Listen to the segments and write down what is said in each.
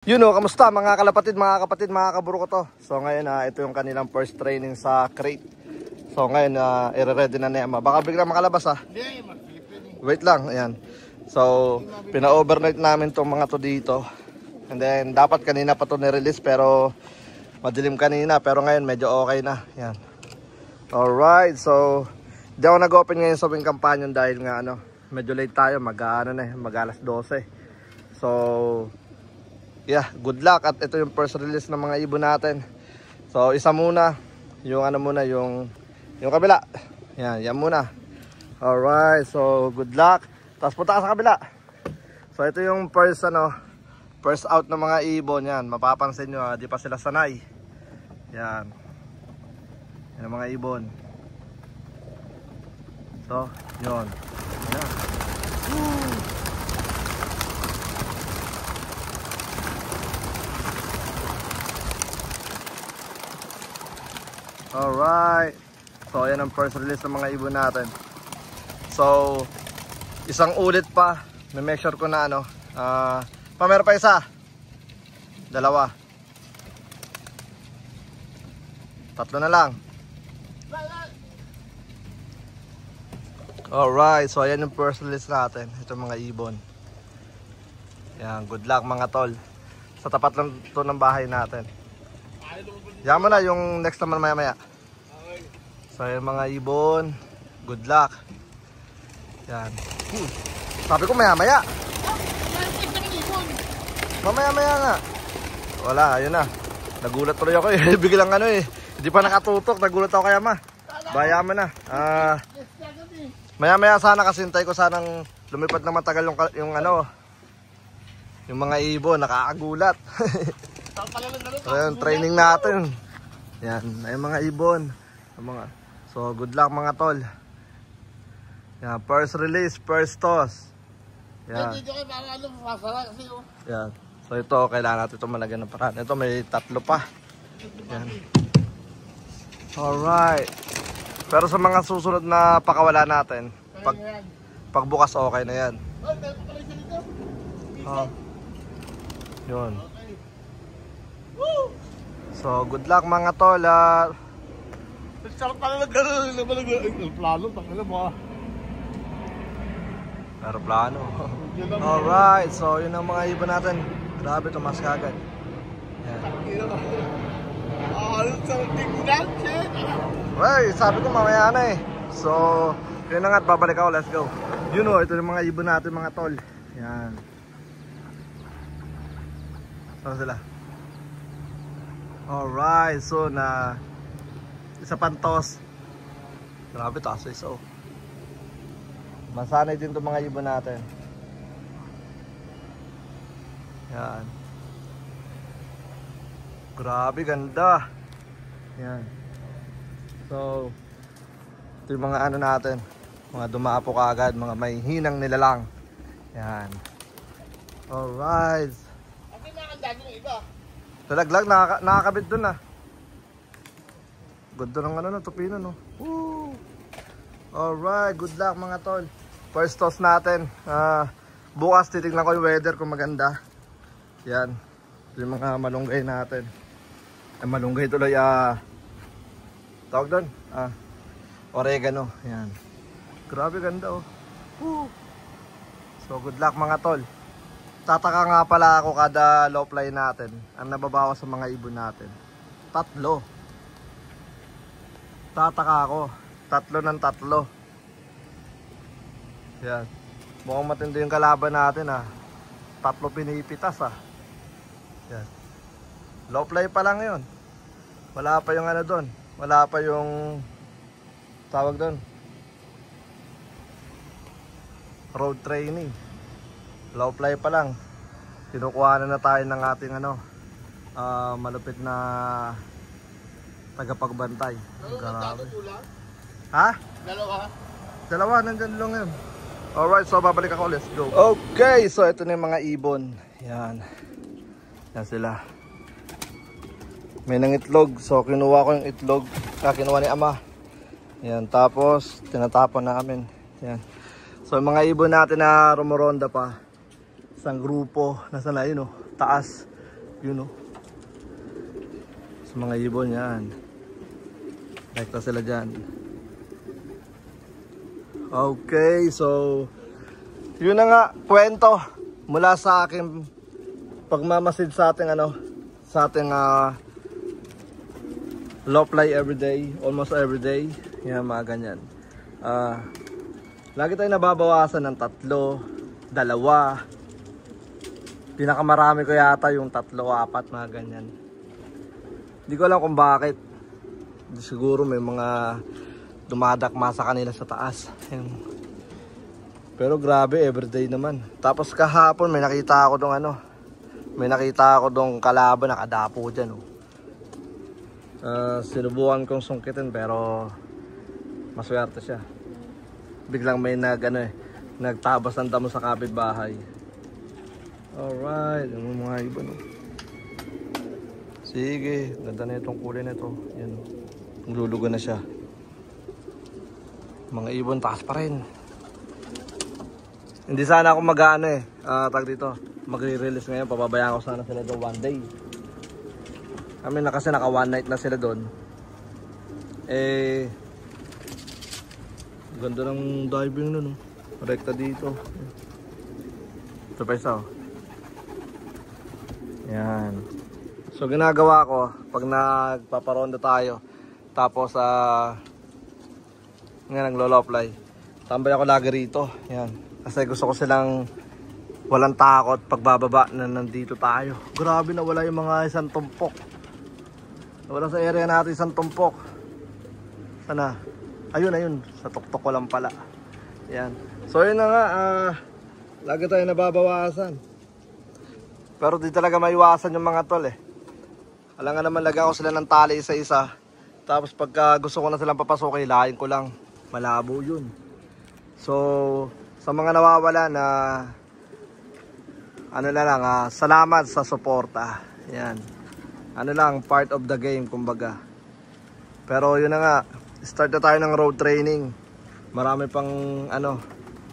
Kamusta mga kalapatid, mga kapatid, mga kaburo ko to. So ngayon ito yung kanilang first training sa crate. So ngayon i-ready na ni Ama. Baka biglang makalabas Wait lang, ayan. So pina-overnight namin tong mga to dito. And then dapat kanina pa to ni-release pero madilim kanina. Pero ngayon medyo okay na. Ayan. Alright, so di ako nag-open ngayon sa wing companion dahil nga medyo late tayo. Mag alas 12. So yeah, good luck. At ito yung first release ng mga ibon natin. So isa muna, yung yung kabila. Yan muna. Alright, so good luck. Tapos punta ka sa kabila. So ito yung first out ng mga ibon. Yan, mapapansin nyo, di pa sila sanay. Yan. Yan ang mga ibon. So, yun. Yan. Woo! Alright. So ayan ang first release ng mga ibon natin. So isang ulit pa. May make sure ko na meron pa isa. Dalawa. Tatlo na lang. Alright. So ayan yung first release natin. Ito mga ibon. Yan. Good luck mga tol. Sa tapat lang ito ng bahay natin. Yan mo na yung next naman maya. So yung mga ibon, good luck. Yan. Sabi ko maya. Mamaya nga. Wala, ayun na. Nagulat tuloy ako biglang hindi pa nakatutok. Nagulat ako kaya Baya mo na. Maya sana kasi hintay ko sanang lumipad na matagal yung mga ibon. Nakakagulat. So yun, training natin. Yan, ay mga ibon. So good luck mga tol. Yan, first release, first toss. Yan. Yan. So ito, kailangan natin ito malagyan ng paraan. Ito may tatlo pa. Yan. Alright. Pero sa mga susunod na pakawala natin, pagbukas okay na yan. Yun. So good luck mga tol. Sarap pala plano, tangina mo Aeroplano. Alright, so yun ang mga ibon natin. Grabe, tumas kagad. Yan. Well, sabi ko mamaya na So, yun na nga, babalik ako, let's go. Ito yung mga ibon natin mga tol. Yan. Saan sila? Alright, so isa pantos. Grabe, taas iso. Masanay din itong mga ibon natin. Yan. Grabe, ganda. Yan. So ito yung mga natin. Mga dumapo kaagad, mga may hinang nilalang. Yan. Alright. Ang pinakandaan yung iba. Talaglag, nakakabit dun Ganda ng tupino Woo! Alright, good luck mga tol. First toss natin. Bukas titignan ko yung weather kung maganda. Yan. Ito yung mga malunggay natin. Malunggay tuloy tawag doon? Oregano. Yan. Grabe ganda Woo! So good luck mga tol. Tataka nga pala ako kada low fly natin ang nababawas sa mga ibon natin. 3. Tataka ako. 3 ng 3. Yan. Mukhang matindi yung kalaban natin 3 pinipitas Yan. Low fly pa lang yun. Wala pa yung doon. Wala pa yung tawag doon. Road training. Low fly pa lang. Kinukuha na tayo ng ating malupit na tagapagbantay. Grabe. Dalawa nandyan lang yun. Alright, so babalik ako. Let's go. Okay, so ito na yung mga ibon. Yan. Yan sila. May nangitlog. So kinuha ko yung itlog. Kinuha ni Ama. Yan. Tapos tinatapon namin. Yan. So yung mga ibon natin na rumoronda pa. Isang grupo. Nasa na yun taas. Yun oh. Sa mga ibon yan. Rekta sila dyan. Okay, so yun na nga, kwento mula sa akin pagmamasid sa ating sa ating low fly everyday, almost everyday. Yan, mga ganyan. Lagi tayo nababawasan ng 3, 2. Pinakamarami ko yata yung 3, 4, mga ganyan. Hindi ko alam kung bakit. Siguro may mga dumadakma sa kanila sa taas. Yan. Pero grabe, everyday naman. Tapos kahapon may nakita ako dong kalaban nakadapo dyan. Sinubukan kong sungkitin pero maswerte siya. Biglang may nagtabas ng damo sa kapitbahay. Alright, yung mga ibon. Sige, ganda na itong kulay na ito. Yan, lulugo na siya. Mga ibon, taas pa rin. Hindi sana ako magre-release ngayon. Pababayaan ko sana sila doon one day. Kami na kasi naka one night na sila doon. Ganda ng diving nun. Rekta dito. Ito pa isa. Yan. So ginagawa ko pag nagpaparonda tayo, tapos naglo-low fly, tambay ako lagi rito. Yan. Kasi gusto ko silang walang takot pagbababa na nandito tayo. Grabe, na wala yung mga isang tumpok. Wala sa area natin isang tumpok. Sana? Ayun. Sa tuktok ko lang pala. Yan. So yun na nga. Lagi tayo nababawasan. Pero di talaga maiwasan yung mga tol eh. Alam nga naman, lagyan ko sila ng tali isa-isa. Tapos pagka gusto ko na silang papasukin, hilahin ko lang. Malabo yun. So, sa mga nawawala na salamat sa suporta. Yan. Part of the game, kumbaga. Pero yun na nga, start na tayo ng road training. Marami pang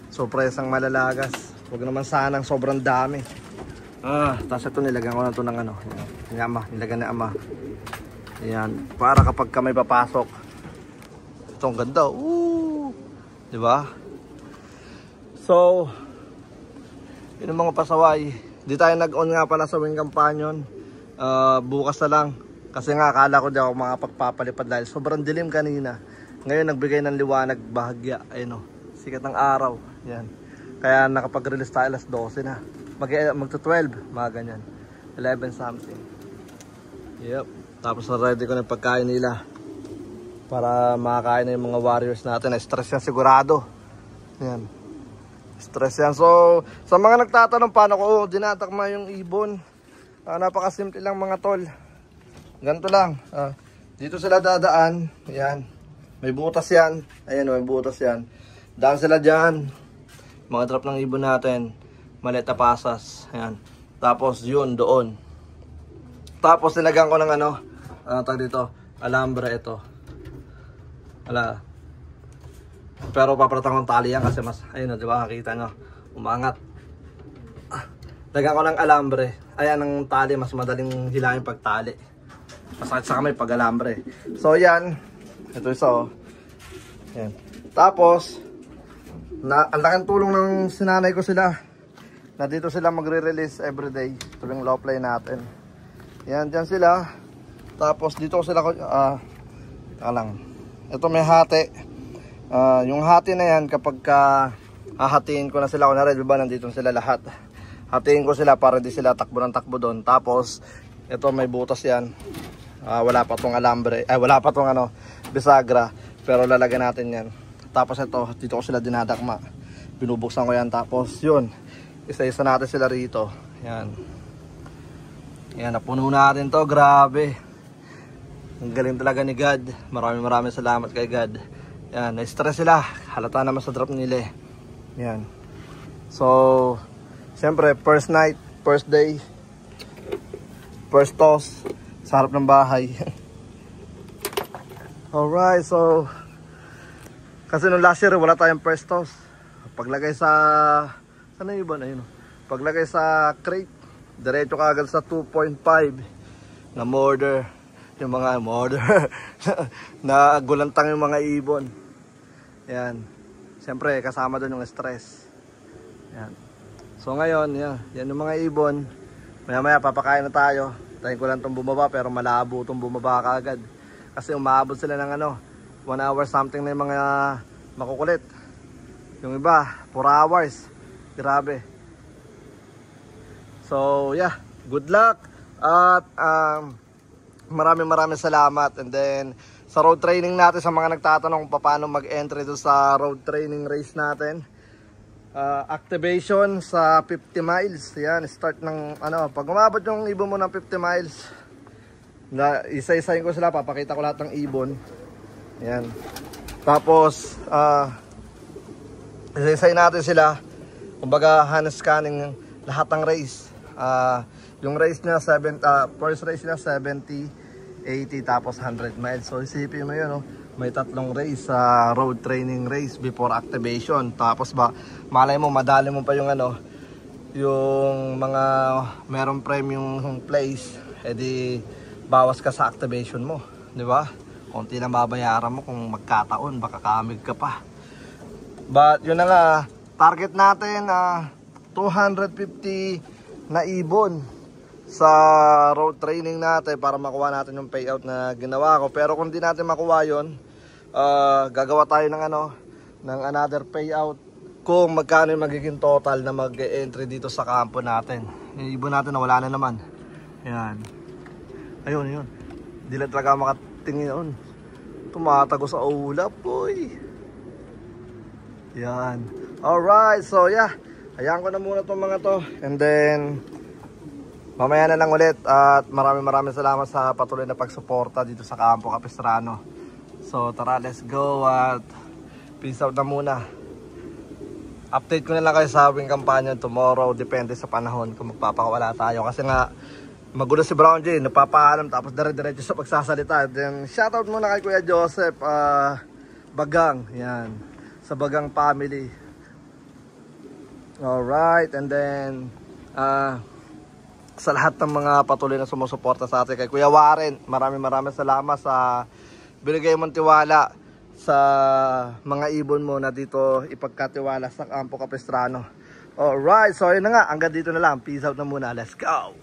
sorpresang malalagas. Huwag naman sanang sobrang dami. Tapos ito nilagyan ko na ito ng nilagyan na ama. Yan, para kapag may papasok. Itong ganda. Diba? So, yun ang mga pasaway. Di tayo nag-on nga pala sa Wing Companion. Bukas na lang. Kasi nga akala ko di ako makapagpapalipad dahil sobrang dilim kanina. Ngayon nagbigay ng liwanag, bahagya. Ayun, sikat ng araw. Yan. Kaya nakapag-release tayo alas 12 na. Magto-12, mga ganyan. 11 something. Yep. Tapos ready ko na yung pagkain nila. Para makakain na yung mga warriors natin. Na-stress yan sigurado. Yan. Stress yan. So, sa mga nagtatanong paano ko dinatakma yung ibon. Napakasimple lang mga tol. Ganito lang. Dito sila dadaan. Yan. May butas yan. Ayan, may butas yan. Daan sila dyan. Mga drop ng ibon natin. Maliit na pasas. Ayan. Tapos yun, doon. Tapos nilagyan ko ng tag dito, alambre ito. Pero papratang kong tali yan kasi mas, ayun, di ba, nakita nyo, umangat. Lagyan ko ng alambre. Ayan ang tali, mas madaling hilahin pag tali. Masakit sa kamay pag alambre. So yan, ito isa Yan. Tapos, ang laking tulong ng sinanay ko sila. Na dito sila magre-release everyday. Ito yung low fly natin. Yan, dyan sila. Tapos dito sila, ito may hati. Yung hati na yan, kapag hahatiin ko na sila, kunwari, diba, nandito sila lahat. Hatiin ko sila para di sila takbo ng takbo doon. Tapos, ito may butas yan. Wala pa tong alambre. Wala pa tong bisagra. Pero lalagyan natin yan. Tapos ito, dito ko sila dinadakma. Binubuksan ko yan. Tapos yun, isa-isa natin sila rito. Yan. Yan, napuno natin to. Grabe. Ang galing talaga ni God. Maraming salamat kay God. Yan, na-stress sila. Halata naman sa drop nila eh. Yan. So, siyempre, first night, first day, first toss, sa harap ng bahay. Alright, so, kasi nung last year, wala tayong first toss. Paglagay sa, saan na yun ba? Ayun, paglagay sa crate, Diretso ka agad sa 2.5 na murder. Yung mga murder. Na gulantang yung mga ibon. Yan. Siyempre, kasama doon yung stress. Yan. So ngayon, yan yung mga ibon. Maya-maya, papakain na tayo. Tayo ko lang itong bumaba, pero malabo itong bumaba kaagad. Kasi umabot sila ng 1 hour something na yung mga makukulit. Yung iba, 4 hours. Grabe. So, yeah. Good luck. At, maraming salamat. And then sa road training natin, sa mga nagtatanong kung paano mag-entry doon sa road training race natin, activation sa 50 miles. Yan, start ng pag umabot yung ibon mo ng 50 miles, isa-isahin ko sila, papakita ko lahat ng ibon. Yan. Tapos isa-isahin natin sila, kumbaga hand scanning lahat ng race. Yung race niya, first race niya 70, 80, tapos 100 miles. So isipin mo yun, may 3 race sa road training race before activation. Tapos malay mo, madali mo pa yung yung mga merong premium place, edi bawas ka sa activation mo, di ba? Konti na babayaran mo kung magkataon, baka kamig ka pa. But yun na nga, target natin 250 na ibon sa road training natin para makuha natin yung payout na ginawa ko. Pero kung di natin makuha yun, gagawa tayo ng ng another payout kung magkano yung magiging total na mag-entry dito sa kampo natin. Yung ibon natin na wala na naman. Yan. Ayun. Hindi lang talaga makatingin yun. Tumatago sa ulap, boy. Yan. Alright, so yeah. Hayaan ko na muna itong mga to. And then mamaya na lang ulit. At maraming salamat sa patuloy na pagsuporta dito sa Campo Capistrano. So tara, let's go. At peace out na muna. Update ko na lang kayo sa wing kampanya tomorrow. Depende sa panahon kung magpapakawala tayo. Kasi nga magulo si Brown J, napapaalam tapos dire-diretso sa pagsasalita. Then shoutout muna kay Kuya Joseph Bagang. Yan, sa Bagang family. Alright, and then sa lahat ng mga patuloy na sumusuporta sa atin, kay Kuya Warren, maraming salamat sa binigay mong tiwala sa mga ibon mo na dito ipagkatiwala sa Campo Capistrano. Alright, so yun na nga, hanggang dito na lang. Peace out na muna, let's go!